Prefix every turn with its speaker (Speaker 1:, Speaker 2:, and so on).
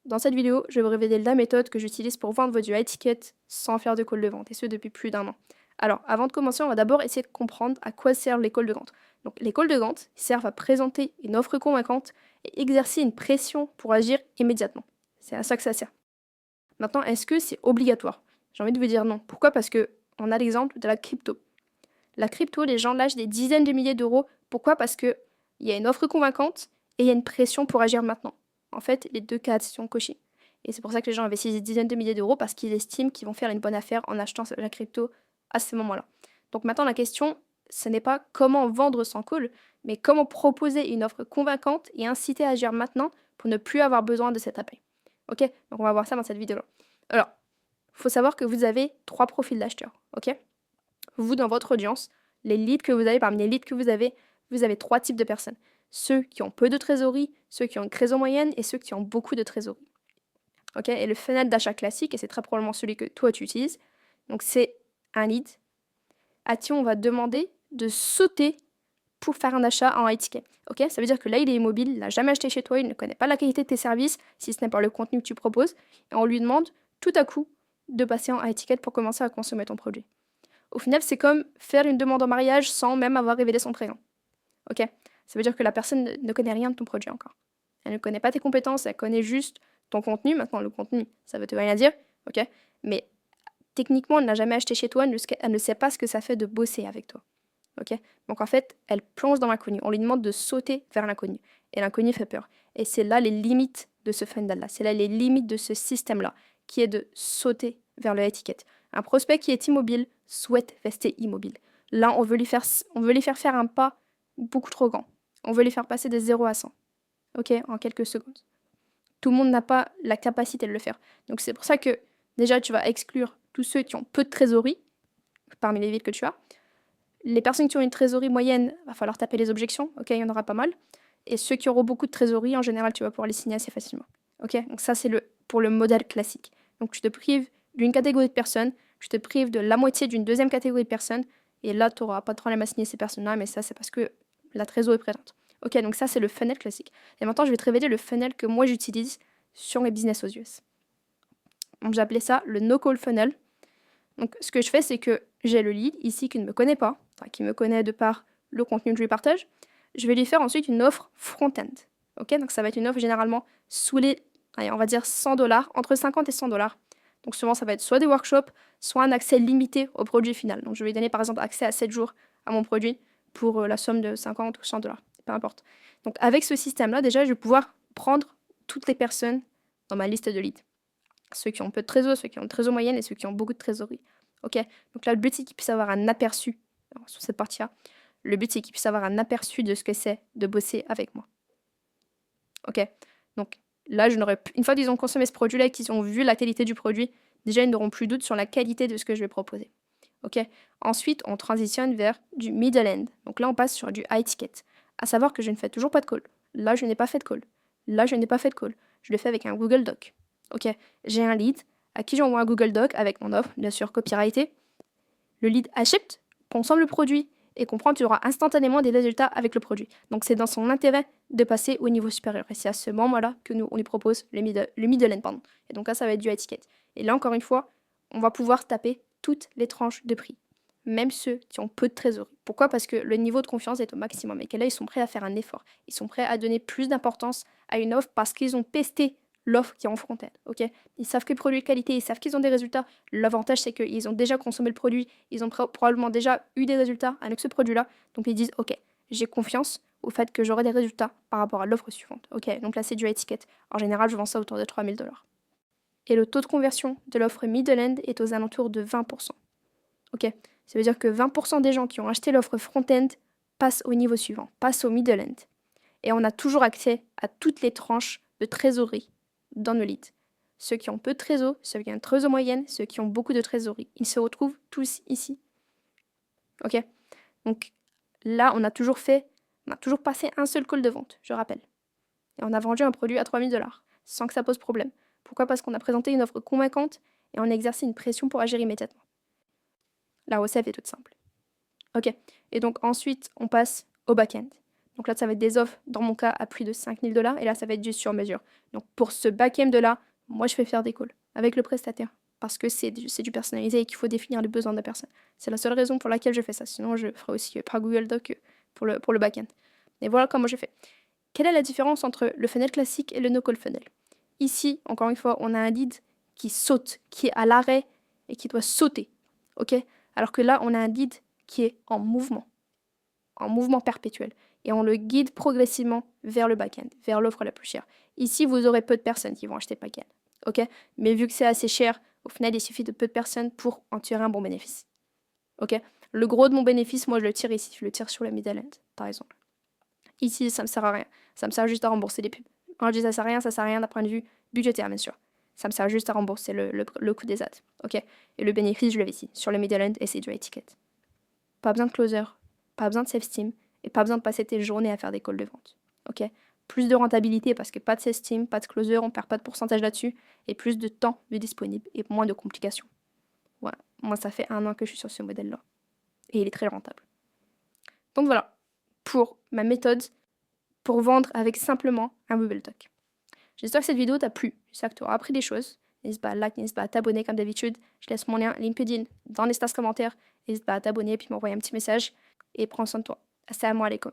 Speaker 1: Dans cette vidéo, je vais vous révéler la méthode que j'utilise pour vendre votre high ticket sans faire de call de vente, et ce depuis plus d'1 an. Alors, avant de commencer, on va d'abord essayer de comprendre à quoi servent les calls de vente. Donc, les calls de vente servent à présenter une offre convaincante et exercer une pression pour agir immédiatement. C'est à ça que ça sert. Maintenant, est-ce que c'est obligatoire? J'ai envie de vous dire non. Pourquoi? Parce que on a l'exemple de la crypto. La crypto, les gens lâchent des dizaines de milliers d'euros. Pourquoi? Parce qu'il y a une offre convaincante et il y a une pression pour agir maintenant. En fait, les deux cas sont cochés. Et c'est pour ça que les gens investissent des dizaines de milliers d'euros parce qu'ils estiment qu'ils vont faire une bonne affaire en achetant la crypto à ce moment-là. Donc maintenant, la question, ce n'est pas comment vendre sans call, mais comment proposer une offre convaincante et inciter à agir maintenant pour ne plus avoir besoin de cet appel. Ok? Donc on va voir ça dans cette vidéo-là. Alors, il faut savoir que vous avez 3 profils d'acheteurs. Ok? Vous, dans votre audience, les leads que vous avez, parmi les leads que vous avez 3 types de personnes. Ceux qui ont peu de trésorerie, ceux qui ont une trésor moyenne et ceux qui ont beaucoup de trésorerie. Ok? Et le funnel d'achat classique, et c'est très probablement celui que toi tu utilises, donc c'est un lead à qui on va demander de sauter pour faire un achat en high ticket. Ok? Ça veut dire que là, il est immobile, il n'a jamais acheté chez toi, il ne connaît pas la qualité de tes services, si ce n'est pas le contenu que tu proposes, et on lui demande tout à coup de passer en high ticket pour commencer à consommer ton produit. Au final, c'est comme faire une demande en mariage sans même avoir révélé son prénom. Ok? Ça veut dire que la personne ne connaît rien de ton produit encore. Elle ne connaît pas tes compétences, elle connaît juste ton contenu. Maintenant, le contenu, ça veut te rien dire, ok? Mais techniquement, elle n'a jamais acheté chez toi, elle ne sait pas ce que ça fait de bosser avec toi. Ok? Donc en fait, elle plonge dans l'inconnu. On lui demande de sauter vers l'inconnu. Et l'inconnu fait peur. Et c'est là les limites de ce funnel-là. C'est là les limites de ce système-là, qui est de sauter vers le étiquette. Un prospect qui est immobile souhaite rester immobile. Là, on veut lui faire faire un pas beaucoup trop grand. On veut lui faire passer de 0 à 100. Ok? En quelques secondes. Tout le monde n'a pas la capacité de le faire. Donc c'est pour ça que déjà, tu vas exclure tous ceux qui ont peu de trésorerie parmi les villes que tu as. Les personnes qui ont une trésorerie moyenne, va falloir taper les objections, ok, il y en aura pas mal. Et ceux qui auront beaucoup de trésorerie, en général, tu vas pouvoir les signer assez facilement. Ok, donc ça, c'est pour le modèle classique. Donc tu te prives d'une catégorie de personnes, tu te prives de la moitié d'une deuxième catégorie de personnes, et là, tu n'auras pas de problème à signer ces personnes-là, mais ça, c'est parce que la trésorerie est présente. Ok, donc ça, c'est le funnel classique. Et maintenant, je vais te révéler le funnel que moi, j'utilise sur mes business aux US. Donc, j'appelais ça le no-call funnel. Donc, ce que je fais, c'est que j'ai le lead ici qui ne me connaît pas, enfin, qui me connaît de par le contenu que je lui partage. Je vais lui faire ensuite une offre front-end. Ok, donc ça va être une offre généralement sous les, allez, on va dire 100 $, entre 50 et 100 $. Donc souvent, ça va être soit des workshops, soit un accès limité au produit final. Donc je vais lui donner par exemple accès à 7 jours à mon produit pour la somme de 50 ou 100 $. Peu importe. Donc avec ce système-là, déjà, je vais pouvoir prendre toutes les personnes dans ma liste de leads. Ceux qui ont peu de trésor, ceux qui ont une trésor moyenne et ceux qui ont beaucoup de trésorerie. Ok? Donc là, le but, c'est qu'ils puissent avoir un aperçu sur cette partie-là. Le but, c'est qu'ils puissent avoir un aperçu de ce que c'est de bosser avec moi. Ok? Donc là, une fois qu'ils ont consommé ce produit-là et qu'ils ont vu la qualité du produit, déjà, ils n'auront plus de doute sur la qualité de ce que je vais proposer. Ok? Ensuite, on transitionne vers du middle end. Donc là, on passe sur du high ticket. À savoir que je ne fais toujours pas de call. Là, je n'ai pas fait de call. Là, je n'ai pas fait de call. Je le fais avec un Google Doc. Ok, j'ai un lead à qui j'envoie un Google Doc avec mon offre, bien sûr copyrighté. Le lead achète, consomme le produit et comprend qu'il aura instantanément des résultats avec le produit. Donc c'est dans son intérêt de passer au niveau supérieur. Et c'est à ce moment-là que nous, on lui propose le middle end. Pardon. Et donc là, ça va être du high ticket. Et là, encore une fois, on va pouvoir taper toutes les tranches de prix, même ceux qui ont peu de trésorerie. Pourquoi? Parce que le niveau de confiance est au maximum et que là, ils sont prêts à faire un effort. Ils sont prêts à donner plus d'importance à une offre parce qu'ils ont testé l'offre qui est en front-end. Ok, ils savent que le produit est de qualité, ils savent qu'ils ont des résultats. L'avantage, c'est qu'ils ont déjà consommé le produit, ils ont probablement déjà eu des résultats avec ce produit-là. Donc ils disent, ok, j'ai confiance au fait que j'aurai des résultats par rapport à l'offre suivante. Ok, donc là, c'est du high ticket. En général, je vends ça autour de 3000 $. Et le taux de conversion de l'offre middle end est aux alentours de 20%. Ok, ça veut dire que 20% des gens qui ont acheté l'offre front-end passent au niveau suivant, passent au middle end. Et on a toujours accès à toutes les tranches de trésorerie dans nos leads. Ceux qui ont peu de trésor, ceux qui ont une trésor moyenne, ceux qui ont beaucoup de trésorerie. Ils se retrouvent tous ici. Ok? Donc là, on a toujours passé un seul call de vente, je rappelle. Et on a vendu un produit à 3000 $, sans que ça pose problème. Pourquoi? Parce qu'on a présenté une offre convaincante et on a exercé une pression pour agir immédiatement. La recette est toute simple. Ok? Et donc ensuite, on passe au back-end. Donc là, ça va être des offres, dans mon cas, à plus de 5000 $. Et là, ça va être du sur-mesure. Donc pour ce back-end de là, moi, je fais faire des calls avec le prestataire. Parce que c'est du personnalisé et qu'il faut définir les besoins de la personne. C'est la seule raison pour laquelle je fais ça. Sinon, je ferai aussi par Google Doc pour le back-end. Et voilà comment je fais. Quelle est la différence entre le funnel classique et le no-call funnel? Ici, encore une fois, on a un lead qui saute, qui est à l'arrêt et qui doit sauter. Ok? Alors que là, on a un lead qui est en mouvement perpétuel. Et on le guide progressivement vers le back-end, vers l'offre la plus chère. Ici, vous aurez peu de personnes qui vont acheter le back-end. Ok? Mais vu que c'est assez cher, au final, il suffit de peu de personnes pour en tirer un bon bénéfice. Ok? Le gros de mon bénéfice, moi, je le tire ici. Je le tire sur le middle end, par exemple. Ici, ça me sert à rien. Ça me sert juste à rembourser les pubs. Quand je dis ça sert à rien d'un point de vue budgétaire, bien sûr. Ça me sert juste à rembourser le coût des ads. Ok? Et le bénéfice, je l'avais ici, sur le middle end, et c'est du high ticket. Pas besoin de closer, pas besoin de self-steam, et pas besoin de passer tes journées à faire des calls de vente. Ok? Plus de rentabilité parce que pas de self-steam, pas de closer, on perd pas de pourcentage là-dessus, et plus de temps de disponible et moins de complications. Voilà. Moi, ça fait 1 an que je suis sur ce modèle-là. Et il est très rentable. Donc voilà, pour ma méthode pour vendre avec simplement un Google Doc. J'espère que cette vidéo t'a plu. J'espère que tu auras appris des choses. N'hésite pas à like, n'hésite pas à t'abonner comme d'habitude. Je laisse mon lien LinkedIn dans l'espace commentaire. N'hésite pas à t'abonner et puis m'envoyer un petit message. Et prends soin de toi. Assalamu alaikum.